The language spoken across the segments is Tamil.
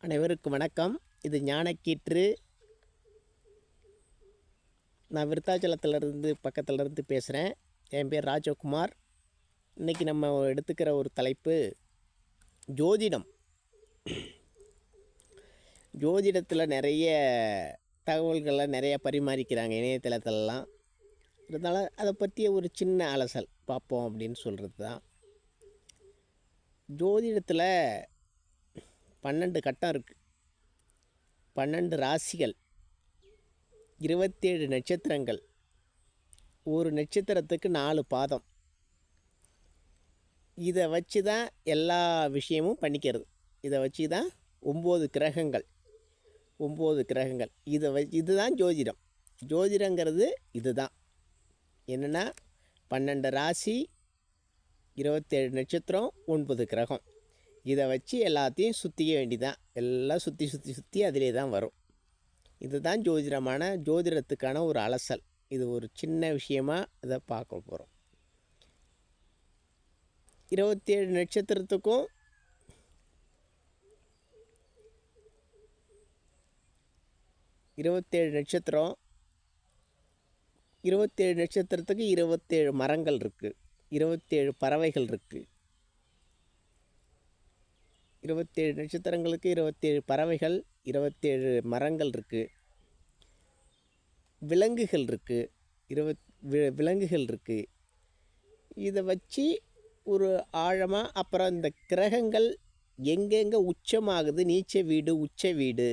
அனைவருக்கும் வணக்கம். இது ஞானக்கீற்று. நான் விருத்தாச்சலத்திலேருந்து பக்கத்துலேருந்து பேசுகிறேன். என் பேர் ராஜகுமார். இன்றைக்கி நம்ம எடுத்துக்கிற ஒரு தலைப்பு ஜோதிடம். ஜோதிடத்தில் நிறைய தகவல்களை நிறைய பரிமாறிக்கிறாங்க இணையதளத்திலலாம். இருந்தாலும் அதை பற்றிய ஒரு சின்ன அலசல் பார்ப்போம் அப்படின்னு சொல்கிறது தான். ஜோதிடத்தில் 12 கட்டம் இருக்குது, 12 ராசிகள், 27 நட்சத்திரங்கள், ஒரு நட்சத்திரத்துக்கு 4 பாதம். இதை வச்சு தான் எல்லா விஷயமும் பண்ணிக்கிறது. இதை வச்சு தான் 9 கிரகங்கள். இதுதான் ஜோதிடம். ஜோதிடங்கிறது இதுதான். என்னென்னா 12 ராசி, 27 நட்சத்திரம், 9 கிரகம். இதை வச்சு எல்லாத்தையும் சுற்றிக்க வேண்டிதான். எல்லாம் சுற்றி அதிலே தான் வரும். இதுதான் ஜோதிடத்துக்கான ஒரு அலசல். இது ஒரு சின்ன விஷயமாக இதை பார்க்க போகிறோம். 27 நட்சத்திரத்துக்கும் 27 நட்சத்திரம், 27 நட்சத்திரத்துக்கு 27 மரங்கள் இருக்குது, 27 பறவைகள் இருக்குது. 27 நட்சத்திரங்களுக்கு 27 பறவைகள், 27 மரங்கள் இருக்குது. விலங்குகள் இருக்குது, விலங்குகள் இருக்குது. இதை வச்சு ஒரு ஆழமாக அப்புறம் இந்த கிரகங்கள் எங்கெங்கே உச்சமாகுது, நீச்ச வீடு, உச்ச வீடு,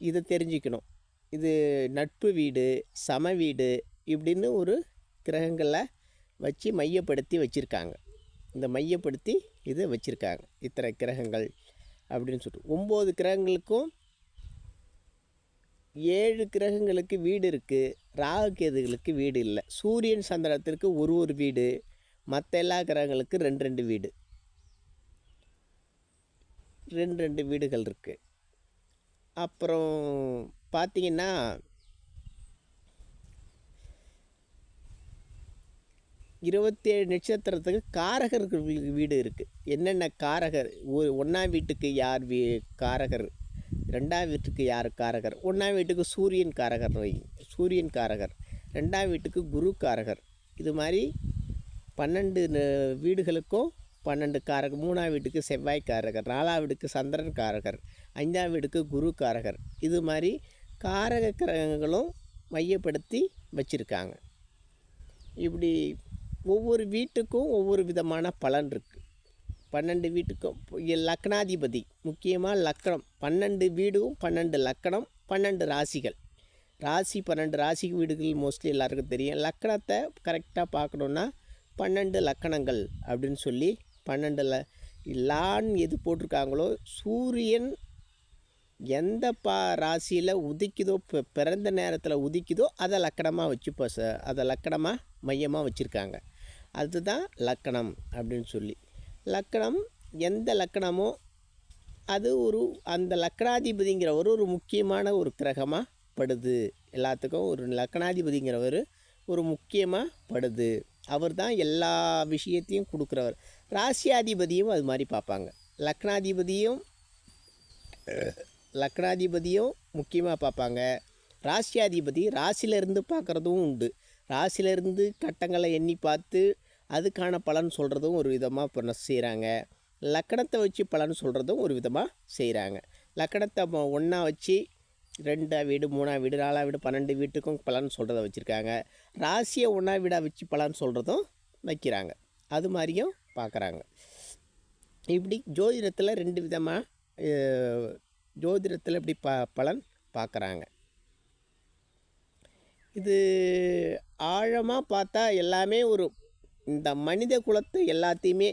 இதை தெரிஞ்சுக்கணும். இது நட்பு வீடு, சம வீடு இப்படின்னு ஒரு கிரகங்களை வச்சு மையப்படுத்தி வச்சுருக்காங்க. இந்த மையப்படுத்தி இது வச்சுருக்காங்க. இத்தனை கிரகங்கள் அப்படின்னு சொல்லிட்டு 9 கிரகங்களுக்கும் 7 கிரகங்களுக்கு வீடு இருக்குது. ராகு கேதுகளுக்கு வீடு இல்லை. சூரியன் சந்திரத்திற்கு ஒரு வீடு, மற்ற எல்லா கிரகங்களுக்கு 2 வீடு, 2 வீடுகள் இருக்குது. அப்புறம் பார்த்திங்கன்னா 27 நட்சத்திரத்துக்கு காரகருக்கு வீடு இருக்குது. என்னென்ன காரகர்? 1ஆம் வீட்டுக்கு யார் காரகர், 2ஆம் வீட்டுக்கு யார் காரகர்? 1ஆம் வீட்டுக்கு சூரியன் காரகர், சூரியன் காரகர். 2ஆம் வீட்டுக்கு குரு காரகர். இது மாதிரி 12 வீடுகளுக்கும் 12 காரகர். 3ஆம் வீட்டுக்கு செவ்வாய் காரகர், 4ஆம் வீட்டுக்கு சந்திரன் காரகர், 5ஆம் வீட்டுக்கு குரு காரகர். இது மாதிரி காரக கிரகங்களும் மையப்படுத்தி வச்சுருக்காங்க. இப்படி ஒவ்வொரு வீட்டுக்கும் ஒவ்வொரு விதமான பலன் இருக்குது. 12 வீட்டுக்கும் லக்னாதிபதி, முக்கியமாக லக்கணம். 12 வீடும் 12 லக்கணம், 12 ராசிகள். 12 ராசி வீடுகள் மோஸ்ட்லி எல்லாருக்கும் தெரியும். லக்கணத்தை கரெக்டாக பார்க்கணுன்னா 12 லக்கணங்கள் அப்படின்னு சொல்லி 12 லான் எது போட்டிருக்காங்களோ, சூரியன் எந்த ராசியில் உதிக்குதோ, பிறந்த நேரத்தில் உதிக்குதோ அதை லக்கணமாக வச்சு அதை லக்கணமாக மையமாக வச்சுருக்காங்க. அதுதான் லக்கணம் அப்படின்னு சொல்லி. லக்கணம் எந்த லக்கணமோ அது அந்த லக்கணாதிபதிங்கிறவர் ஒரு முக்கியமான ஒரு கிரகமாக படுது. எல்லாத்துக்கும் ஒரு லக்கணாதிபதிங்கிறவர் ஒரு முக்கியமாக படுது. அவர் தான் எல்லா விஷயத்தையும் கொடுக்குறவர். ராசியாதிபதியும் அது மாதிரி பார்ப்பாங்க. லக்னாதிபதியும் முக்கியமாக பார்ப்பாங்க. ராசியாதிபதி ராசியிலேருந்து பார்க்குறதும் உண்டு. ராசியிலேருந்து கட்டங்களை எண்ணி பார்த்து அதுக்கான பலன் சொல்கிறதும் ஒரு விதமாக செய்கிறாங்க. லக்கணத்தை வச்சு பலன் சொல்கிறதும் ஒரு விதமாக செய்கிறாங்க. லக்கணத்தை ஒன்றா வச்சு 2ஆம் வீடு, 3ஆம் வீடு, 4ஆம் வீடு, 12 வீட்டுக்கும் பலன் சொல்கிறத வச்சுருக்காங்க. ராசியை 1ஆம் வீடாக வச்சு பலன் சொல்கிறதும் வைக்கிறாங்க. அது மாதிரியும் பார்க்குறாங்க. இப்படி ஜோதிடத்தில் 2 விதமாக ஜோதிடத்தில் இப்படி பலன் பார்க்குறாங்க. இது ஆழமாக பார்த்தா எல்லாமே இந்த மனித குலத்தை எல்லாத்தையுமே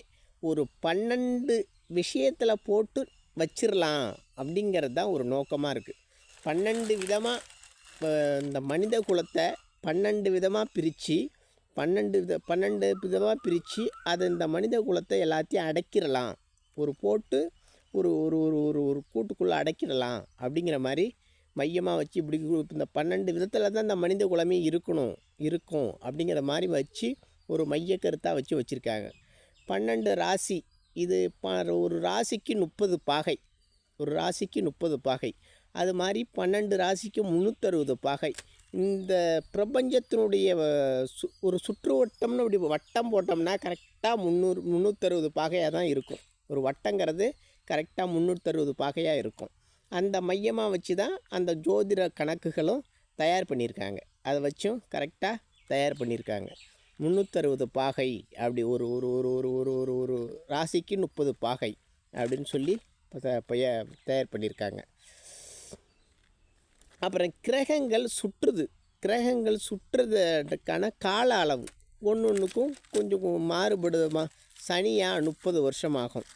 ஒரு 12 விஷயத்தில் போட்டு வச்சிடலாம் அப்படிங்கிறது தான் ஒரு நோக்கமாக இருக்குது. 12 விதமாக இந்த மனித குலத்தை 12 விதமாக பிரித்து 12 விதமாக பிரித்து அதை இந்த மனித குலத்தை எல்லாத்தையும் அடைக்கிடலாம். போட்டு ஒரு ஒரு ஒரு ஒரு கூட்டுக்குள்ளே அடைக்கிடலாம் அப்படிங்கிற மாதிரி மையமாக வச்சு இப்படி இந்த 12 விதத்தில் தான் இந்த மனித குலமே இருக்கும் அப்படிங்கிற மாதிரி வச்சு ஒரு மைய கருத்தாக வச்சுருக்காங்க. 12 ராசி. இது ஒரு ராசிக்கு 30 பாகை. ஒரு ராசிக்கு 30 பாகை. அது மாதிரி 12 ராசிக்கு 360 பாகை. இந்த பிரபஞ்சத்தினுடைய ஒரு சுற்றுவட்டம்னு இப்படி வட்டம் போட்டோம்னா கரெக்டாக 360 பாகையாக தான் இருக்கும். ஒரு வட்டங்கிறது கரெக்டாக 360 பாகையாக இருக்கும். அந்த மையமாக வச்சு தான் அந்த ஜோதிட கணக்குகளும் தயார் பண்ணியிருக்காங்க. அதை வச்சும் கரெக்டாக தயார் பண்ணியிருக்காங்க. 360 பாகை அப்படி ஒரு ஒரு ஒரு ஒரு ஒரு ஒரு ஒரு ராசிக்கு 30 பாகை அப்படின்னு சொல்லி தயார் பண்ணியிருக்காங்க. அப்புறம் கிரகங்கள் சுற்றுறதுக்கான கால அளவு ஒன்றுக்கும் கொஞ்சம் மாறுபடுமா. சனியாக 30 வருஷம் ஆகும்.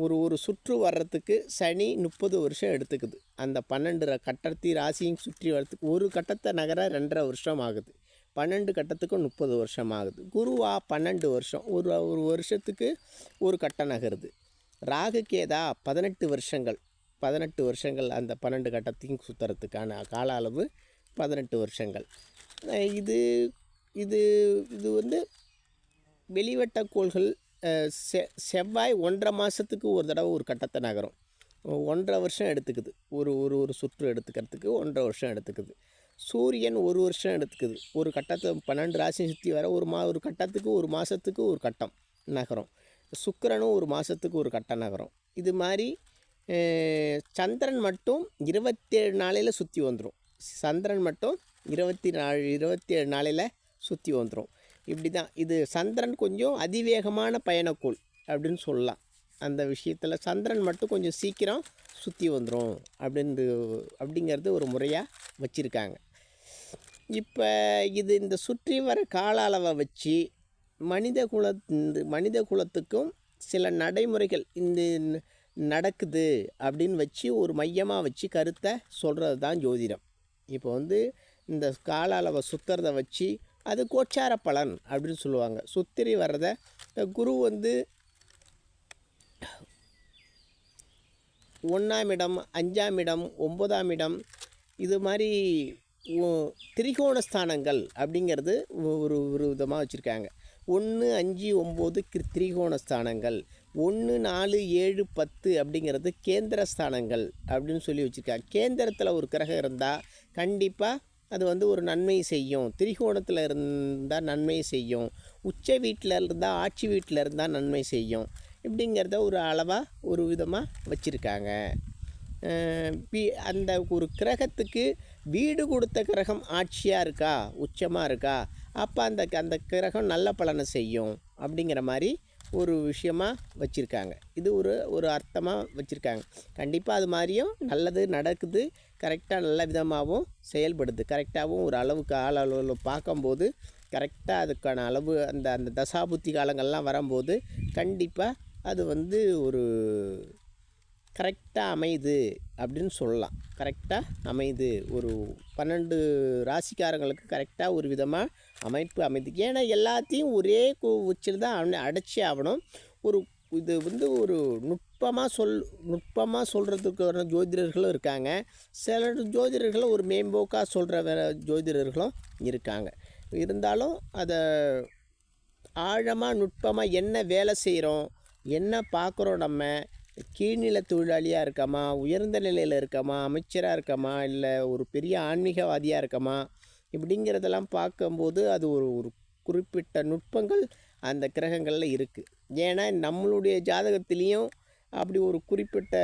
ஒரு சுற்று வர்றதுக்கு சனி 30 வருஷம் எடுத்துக்குது. அந்த 12 கட்டத்தை ராசியும் சுற்றி வர்றதுக்கு ஒரு கட்டத்தை நகர 2.5 வருஷம் ஆகுது. 12 கட்டத்துக்கும் 30 வருஷம் ஆகுது. குருவா 12 வருஷம், ஒரு வருஷத்துக்கு ஒரு கட்டம் நகருது. ராகு கேதா 18 வருஷங்கள் அந்த 12 கட்டத்தையும் சுற்றுறதுக்கான கால அளவு 18 வருஷங்கள். இது இது இது வந்து வெளிவட்ட கோள்கள். செவ்வாய் 1.5 மாதத்துக்கு ஒரு தடவை ஒரு கட்டத்தை நகரும். 1.5 வருஷம் எடுத்துக்குது. ஒரு சுற்று எடுத்துக்கிறதுக்கு 1.5 வருஷம் எடுத்துக்குது. சூரியன் 1 வருஷம் எடுத்துக்குது. ஒரு கட்டத்தை 12 ராசியை சுற்றி வர ஒரு கட்டத்துக்கு ஒரு மாதத்துக்கு ஒரு கட்டம் நகரும். சுக்கிரனும் ஒரு மாதத்துக்கு ஒரு கட்டம் நகரும். இது மாதிரி சந்திரன் மட்டும் 27 நாளையில் சுற்றி வந்துடும். சந்திரன் மட்டும் 27 நாளையில் சுற்றி வந்துடும். இப்படி தான் இது. சந்திரன் கொஞ்சம் அதிவேகமான பயணக்கோள் அப்படின்னு சொல்லலாம். அந்த விஷயத்தில் சந்திரன் மட்டும் கொஞ்சம் சீக்கிரம் சுற்றி வந்துடும் அப்படிங்கிறது ஒரு முறையாக வச்சுருக்காங்க. இப்போ இந்த சுற்றி வர கால அளவை வச்சு மனித குலத்துக்கும் சில நடைமுறைகள் நடக்குது அப்படின்னு வச்சு ஒரு மையமாக வச்சு கருத்தை சொல்கிறது தான் ஜோதிடம். இப்போ இந்த கால அளவை சுற்றுறதை வச்சு அது கோச்சார பலன் அப்படின்னு சொல்லுவாங்க. சுத்திரி வர்றதை குரு 1ஆம் இடம், 5ஆம் இடம், 9ஆம் இடம், இது மாதிரி திரிகோண ஸ்தானங்கள் அப்படிங்கிறது ஒரு விதமாக வச்சுருக்காங்க. 1, 5, 9 திரிகோண ஸ்தானங்கள். 1, 4, 7, 10 அப்படிங்கிறது கேந்திர ஸ்தானங்கள் அப்படின்னு சொல்லி வச்சுருக்காங்க. கேந்திரத்தில் ஒரு கிரகம் இருந்தால் கண்டிப்பாக அது ஒரு நன்மை செய்யும். திரிகோணத்தில் இருந்தால் நன்மை செய்யும். உச்ச வீட்டில் இருந்தால், ஆட்சி வீட்டில் இருந்தால் நன்மை செய்யும். இப்படிங்கிறத ஒரு அளவாக ஒரு விதமாக வச்சுருக்காங்க. அந்த ஒரு கிரகத்துக்கு வீடு கொடுத்த கிரகம் ஆட்சியாக இருக்கா, உச்சமாக இருக்கா, அப்போ அந்த கிரகம் நல்ல பலனை செய்யும் அப்படிங்கிற மாதிரி ஒரு விஷயமாக வச்சுருக்காங்க. இது ஒரு அர்த்தமாக வச்சுருக்காங்க. கண்டிப்பாக அது மாதிரியும் நல்லது நடக்குது. கரெக்டாக நல்ல விதமாகவும் செயல்படுது. கரெக்டாகவும் ஒரு அளவுக்கு அளவில் பார்க்கும்போது கரெக்டாக அதுக்கான அளவு அந்த தசாபுத்தி காலங்கள்லாம் வரும்போது கண்டிப்பாக அது ஒரு கரெக்டாக அமையுது அப்படின்னு சொல்லலாம். கரெக்டாக அமையுது. ஒரு 12 ராசிக்காரங்களுக்கு கரெக்டாக ஒரு விதமாக அமைப்பு அமைது. ஏன்னா எல்லாத்தையும் ஒரே உச்சில் தான் அடைச்சி ஆகணும். இது ஒரு நுட்பமாக சொல்கிறதுக்கு ஜோதிடர்களும் இருக்காங்க. சில ஜோதிடர்களும் ஒரு மேம்போக்காக சொல்கிற ஜோதிடர்களும் இருக்காங்க. இருந்தாலும் அதை ஆழமாக நுட்பமாக என்ன வேலை செய்கிறோம், என்ன பார்க்குறோம், நம்ம கீழ்நில தொழிலாளியாக இருக்கமா, உயர்ந்த நிலையில் இருக்கமா, அமைச்சராக இருக்கமா, இல்லை ஒரு பெரிய ஆன்மீகவாதியாக இருக்கமா, இப்படிங்கிறதெல்லாம் பார்க்கும்போது அது ஒரு குறிப்பிட்ட நுட்பங்கள் அந்த கிரகங்களில் இருக்குது. ஏன்னா நம்மளுடைய ஜாதகத்திலையும் அப்படி ஒரு குறிப்பிட்ட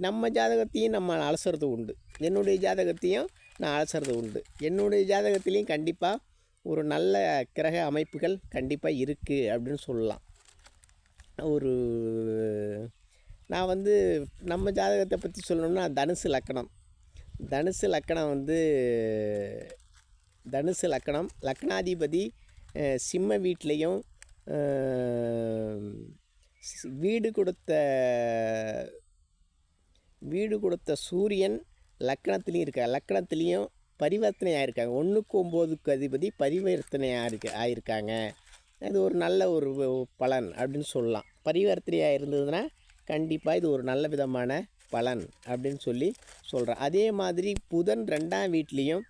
நம்ம ஜாதகத்தையும் நம்ம அலசுறது உண்டு. என்னுடைய ஜாதகத்தையும் நான் அலசுறது உண்டு. என்னுடைய ஜாதகத்திலையும் கண்டிப்பாக ஒரு நல்ல கிரக அமைப்புகள் கண்டிப்பாக இருக்குது அப்படின்னு சொல்லலாம். நான் நம்ம ஜாதகத்தை பற்றி சொல்லணும்னா தனுசு லக்கணம் லக்னாதிபதி சிம்ம வீட்லேயும் வீடு கொடுத்த சூரியன் லக்கணத்துலேயும் இருக்காங்க. லக்கணத்துலேயும் பரிவர்த்தனை ஆகிருக்காங்க. 1க்கு 9க்கு அதிபதி பரிவர்த்தனை ஆகிருக்காங்க. அது ஒரு நல்ல ஒரு பலன் அப்படின்னு சொல்லலாம். பரிவர்த்தனையாக இருந்ததுன்னா கண்டிப்பாக இது ஒரு நல்ல விதமான பலன் அப்படின்னு சொல்கிறேன். அதே மாதிரி புதன் 2ஆம் வீட்லேயும்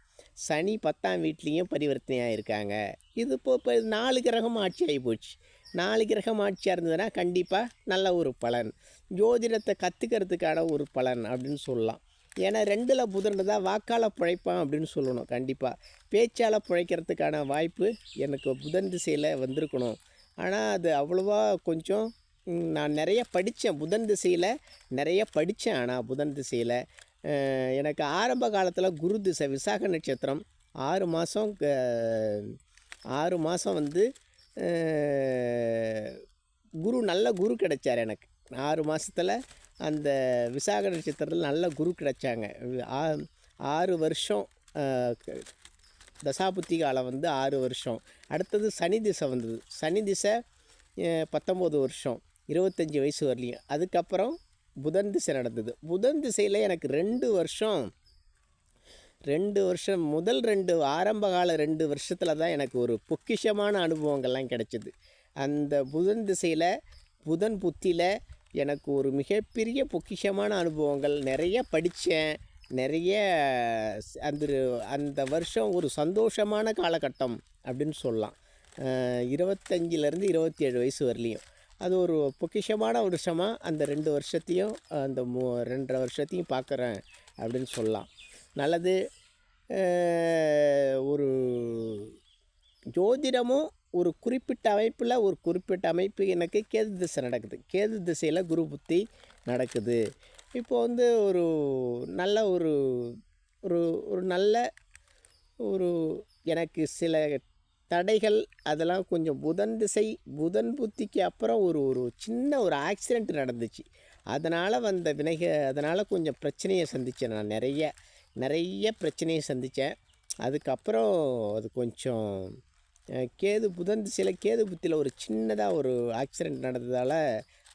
சனி 10ஆம் வீட்லேயும் பரிவர்த்தனையாக இருக்காங்க. இது இப்போ 4 கிரகமும் ஆட்சி ஆகி போச்சு. 4 கிரகம் ஆட்சியாக இருந்ததுன்னா கண்டிப்பாக நல்ல ஒரு பலன். ஜோதிடத்தை கற்றுக்கிறதுக்கான ஒரு பலன் அப்படின்னு சொல்லலாம். ஏன்னா 2ல் புதன் தான் வாக்கால் பிழைப்பான் அப்படின்னு சொல்லணும். கண்டிப்பாக பேச்சால் பிழைக்கிறதுக்கான வாய்ப்பு எனக்கு புதன் திசையில் வந்திருக்கணும். ஆனால் அது அவ்வளோவா கொஞ்சம் நான் நிறைய படித்தேன் புதன் திசையில், நிறைய படித்தேன். ஆனால் புதன் திசையில் எனக்கு ஆரம்ப காலத்தில் குரு திசை விசாக நட்சத்திரம் 6 மாதம் 6 மாதம் வந்து நல்ல குரு கிடைச்சார் எனக்கு. 6 மாதத்தில் அந்த விசாக நட்சத்திரத்தில் நல்ல குரு கிடைச்சாங்க. 6 வருஷம் தசாபுத்தி காலம் வந்து 6 வருஷம். அடுத்தது சனி திசை வந்தது. சனி திசை 19 வருஷம் 25 வயசு வரலையும். அதுக்கப்புறம் புதன் திசை நடந்தது. புதன் திசையில் எனக்கு 2 வருஷம் முதல் 2 ஆரம்பகால 2 வருஷத்தில் தான் எனக்கு ஒரு பொக்கிஷமான அனுபவங்கள்லாம் கிடைச்சிது. அந்த புதன் திசையில் புதன் புத்தியில் எனக்கு ஒரு மிகப்பெரிய பொக்கிஷமான அனுபவங்கள் நிறைய படித்தேன். நிறைய அந்த வருஷம் ஒரு சந்தோஷமான காலகட்டம் அப்படின்னு சொல்லலாம். 25லேருந்து 27 வயசு வரலையும் அது ஒரு பொக்கிஷமான வருஷமாக அந்த 2 வருஷத்தையும் அந்த 2.5 வருஷத்தையும் பார்க்குறேன் அப்படின்னு சொல்லலாம். நல்லது. ஒரு ஜோதிடமும் ஒரு குறிப்பிட்ட அமைப்பு எனக்கு கேது திசை நடக்குது. கேது திசையில் குரு புத்தி நடக்குது. இப்போ வந்து ஒரு நல்ல ஒரு ஒரு ஒரு நல்ல ஒரு எனக்கு சில தடைகள் அதெல்லாம் கொஞ்சம் புதன் புத்திக்கு அப்புறம் ஒரு சின்ன ஒரு ஆக்சிடெண்ட் நடந்துச்சு. அதனால் கொஞ்சம் பிரச்சனையை சந்தித்தேன். நான் நிறைய பிரச்சனையை சந்தித்தேன். அதுக்கப்புறம் அது கொஞ்சம் புதன் திசையில் கேது புத்தியில் ஒரு சின்னதாக ஒரு ஆக்சிடெண்ட் நடந்ததால்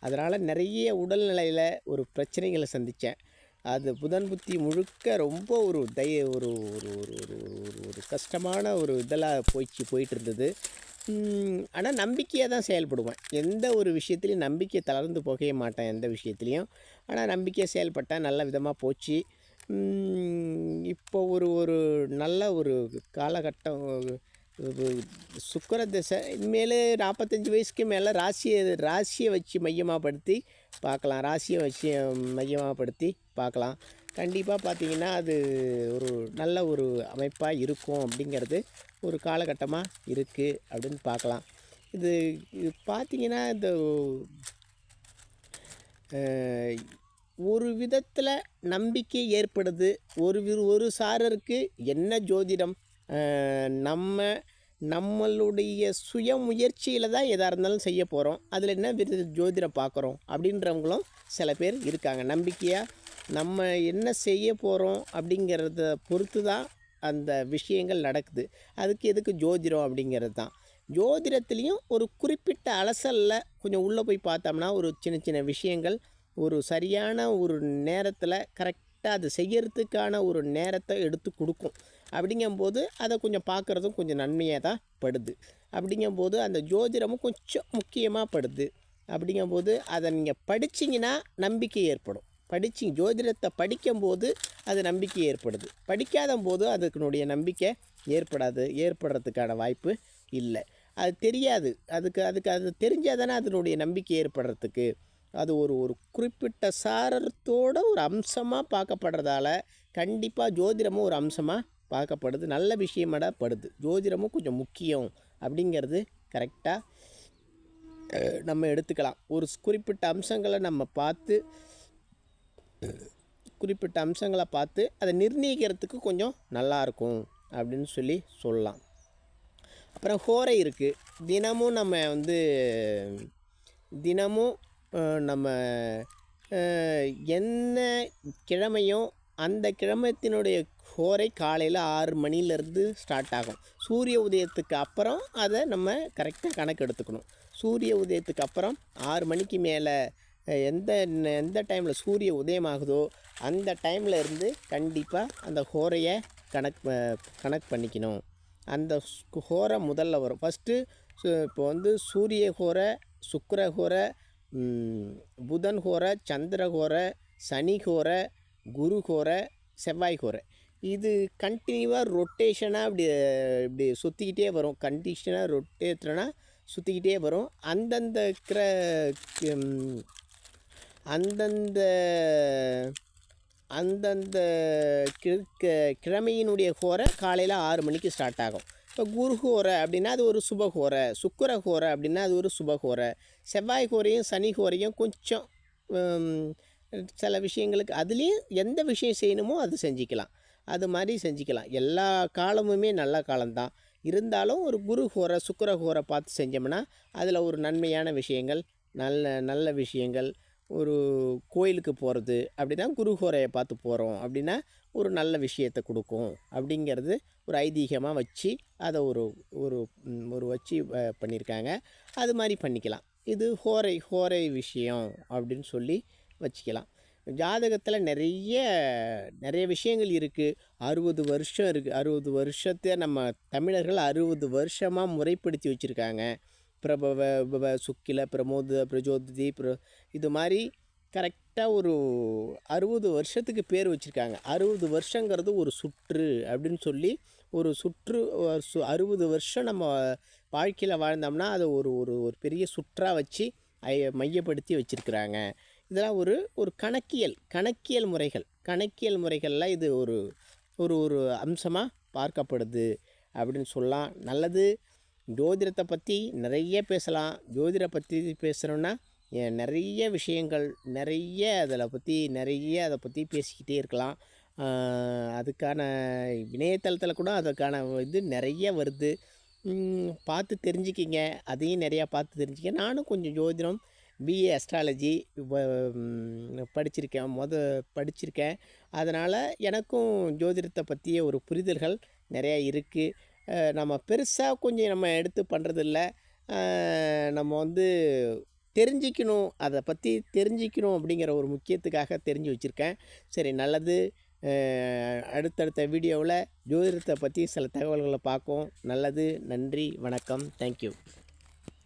அதனால் நிறைய உடல்நிலையில் ஒரு பிரச்சனைகளை சந்தித்தேன். அது புதன் புத்தி முழுக்க ரொம்ப ஒரு ஒரு ஒரு ஒரு ஒரு கஷ்டமான ஒரு இதெல்லாம் போயிட்டு இருந்தது. ஆனால் நம்பிக்கையாக தான் செயல்படுவேன். எந்த ஒரு விஷயத்துலையும் நம்பிக்கை தளர்ந்து போகவே மாட்டேன் எந்த விஷயத்துலையும். ஆனால் நம்பிக்கையாக செயல்பட்டேன். நல்ல விதமாக போச்சு. இப்போ ஒரு நல்ல ஒரு காலகட்டம் சுக்கிர திசை. இனிமேல் 45 வயசுக்கு மேலே ராசியை வச்சு மையமாகப்படுத்தி பார்க்கலாம். கண்டிப்பாக பார்த்திங்கன்னா அது ஒரு நல்ல ஒரு அமைப்பாக இருக்கும் அப்படிங்கிறது ஒரு காலகட்டமாக இருக்குது அப்படின்னு பார்க்கலாம். இது பார்த்திங்கன்னா இந்த ஒரு விதத்தில் நம்பிக்கை ஏற்படுது. ஒரு சாரருக்கு என்ன ஜோதிடம் நம்மளுடைய சுய முயற்சியில் தான் எதாக இருந்தாலும் செய்ய போகிறோம். அதில் என்ன ஜோதிடம் பார்க்குறோம் அப்படின்றவங்களும் சில பேர் இருக்காங்க. நம்பிக்கையாக நம்ம என்ன செய்ய போகிறோம் அப்படிங்கிறத பொறுத்து தான் அந்த விஷயங்கள் நடக்குது. அதுக்கு எதுக்கு ஜோதிடம் அப்படிங்கிறது தான். ஜோதிடத்துலேயும் ஒரு குறிப்பிட்ட அலசலில் கொஞ்சம் உள்ளே போய் பார்த்தோம்னா ஒரு சின்ன விஷயங்கள் ஒரு சரியான ஒரு நேரத்தில் கரெக்டாக அதை செய்யறதுக்கான ஒரு நேரத்தை எடுத்து கொடுக்கும். அப்படிங்கும்போது அதை கொஞ்சம் பார்க்குறதும் கொஞ்சம் நன்மையாக தான் படுது. அப்படிங்கும்போது அந்த ஜோதிடமும் கொஞ்சம் முக்கியமாக படுது. அப்படிங்கும்போது அதை நீங்கள் படிச்சிங்கன்னா நம்பிக்கை ஏற்படும். ஜோதிடத்தை படிக்கும்போது அது நம்பிக்கை ஏற்படுது. படிக்காத போது அதுக்குனுடைய நம்பிக்கை ஏற்படுறதுக்கான வாய்ப்பு இல்லை. அது தெரியாது. அது தெரிஞ்சால் தானே அதனுடைய நம்பிக்கை ஏற்படுறதுக்கு. அது ஒரு குறிப்பிட்ட சாரத்தோட ஒரு அம்சமாக பார்க்கப்படுறதால கண்டிப்பாக ஜோதிடமும் ஒரு அம்சமாக பார்க்கப்படுது. நல்ல விஷயமாடா படுது. ஜோதிடமும் கொஞ்சம் முக்கியம் அப்படிங்கிறது கரெக்டாக நம்ம எடுத்துக்கலாம். ஒரு குறிப்பிட்ட அம்சங்களை பார்த்து அதை நிர்ணயிக்கிறதுக்கு கொஞ்சம் நல்லாயிருக்கும் அப்படின்னு சொல்லலாம். அப்புறம் ஹோரை இருக்குது. தினமும் நம்ம என்ன கிழமையோ அந்த கிழமத்தினுடைய ஹோரை காலையில் 6 மணிலேருந்து ஸ்டார்ட் ஆகும். சூரிய உதயத்துக்கு அப்புறம் அதை நம்ம கரெக்டாக கணக்கு எடுத்துக்கணும். சூரிய உதயத்துக்கு அப்புறம் 6 மணிக்கு மேலே எந்த டைமில் சூரிய உதயமாகுதோ அந்த டைமில் இருந்து கண்டிப்பாக அந்த ஹோரையை கணக்கு பண்ணிக்கணும். அந்த ஹோரை முதல்ல வரும். ஃபஸ்ட்டு இப்போ சூரிய ஹோரை, சுக்கிர ஹோரை, புதன் ஹோரை, சந்திர ஹோரை, சனி ஹோரை, குரு ஹோரை, செவ்வாய் ஹோரை. இது கண்டினியூவாக ரொட்டேஷனாக இப்படி சுற்றிக்கிட்டே வரும். கண்டிஷனாக ரொட்டேட்னா சுற்றிக்கிட்டே வரும். அந்தந்த அந்தந்த அந்தந்த கிழமையினுடைய ஹோரை காலையில் 6 மணிக்கு ஸ்டார்ட் ஆகும். இப்போ குரு ஹோரை அப்படின்னா அது ஒரு சுபஹோரை, சுக்கிர ஹோரை அப்படின்னா அது ஒரு சுபஹோரை, செவ்வாய் ஹோரையும் சனி ஹோரையும் கொஞ்சம் சில விஷயங்களுக்கு அதுலேயும் எந்த விஷயம் செய்யணுமோ அது செஞ்சுக்கலாம், அது மாதிரி செஞ்சுக்கலாம். எல்லா காலமுமே நல்ல காலம்தான். இருந்தாலும் ஒரு குரு ஹோரை சுக்கிர ஹோரை பார்த்து செஞ்சோம்னா அதில் ஒரு நன்மையான விஷயங்கள், நல்ல நல்ல விஷயங்கள், ஒரு கோயிலுக்கு போகிறது அப்படின்னா குரு ஹோரையை பார்த்து போகிறோம் அப்படின்னா ஒரு நல்ல விஷயத்தை கொடுக்கும் அப்படிங்கிறது ஒரு ஐதீகமாக வச்சு அதை ஒரு ஒரு ஒரு வச்சு பண்ணியிருக்காங்க. அது மாதிரி பண்ணிக்கலாம். இது ஹோரை விஷயம் அப்படின்னு சொல்லி வச்சுக்கலாம். ஜாதகத்தில் நிறைய விஷயங்கள் இருக்குது. 60 வருஷம் இருக்குது. 60 வருஷத்தை நம்ம தமிழர்கள் 60 வருஷமாக முறைப்படுத்தி வச்சுருக்காங்க. பிரபவ சுக்கில பிரமோத பிரஜோதிதி இது மாதிரி கரெக்டாக ஒரு 60 வருஷத்துக்கு பேர் வச்சுருக்காங்க. 60 வருஷங்கிறது ஒரு சுற்று அப்படின்னு சொல்லி ஒரு சுற்று 60 வருஷம் நம்ம வாழ்க்கையில் வாழ்ந்தோம்னா அதை ஒரு ஒரு ஒரு பெரிய சுற்றாக வச்சு மையப்படுத்தி வச்சுருக்குறாங்க. இதெல்லாம் ஒரு கணக்கியல் முறைகளில் இது ஒரு ஒரு ஒரு அம்சமாக பார்க்கப்படுது அப்படின்னு சொல்லலாம். நல்லது. ஜோதிடத்தை பற்றி நிறைய பேசலாம். ஜோதிடம் பற்றி பேசுகிறோன்னா நிறைய விஷயங்கள் அதை பற்றி பேசிக்கிட்டே இருக்கலாம். அதுக்கான இணையதளத்தில் கூட அதுக்கான இது நிறைய வருது. பார்த்து தெரிஞ்சுக்கிங்க. அதையும் நிறையா பார்த்து தெரிஞ்சுக்க. நானும் கொஞ்சம் ஜோதிடம் பிஏ அஸ்ட்ராலஜி படிச்சிருக்கேன். அதனால் எனக்கும் ஜோதிடத்தை பற்றிய ஒரு புரிதல்கள் நிறையா இருக்குது. நம்ம பெருசாக கொஞ்சம் நம்ம எடுத்து பண்ணுறதில்ல. நம்ம தெரிஞ்சிக்கணும், அதை பற்றி தெரிஞ்சிக்கணும் அப்படிங்கிற ஒரு முக்கியத்துக்காக தெரிஞ்சு வச்சுருக்கேன். சரி, நல்லது. அடுத்தடுத்த வீடியோவில் ஜோதிடத்தை பற்றி சில தகவல்களை பார்ப்போம். நல்லது. நன்றி. வணக்கம். தேங்க்யூ.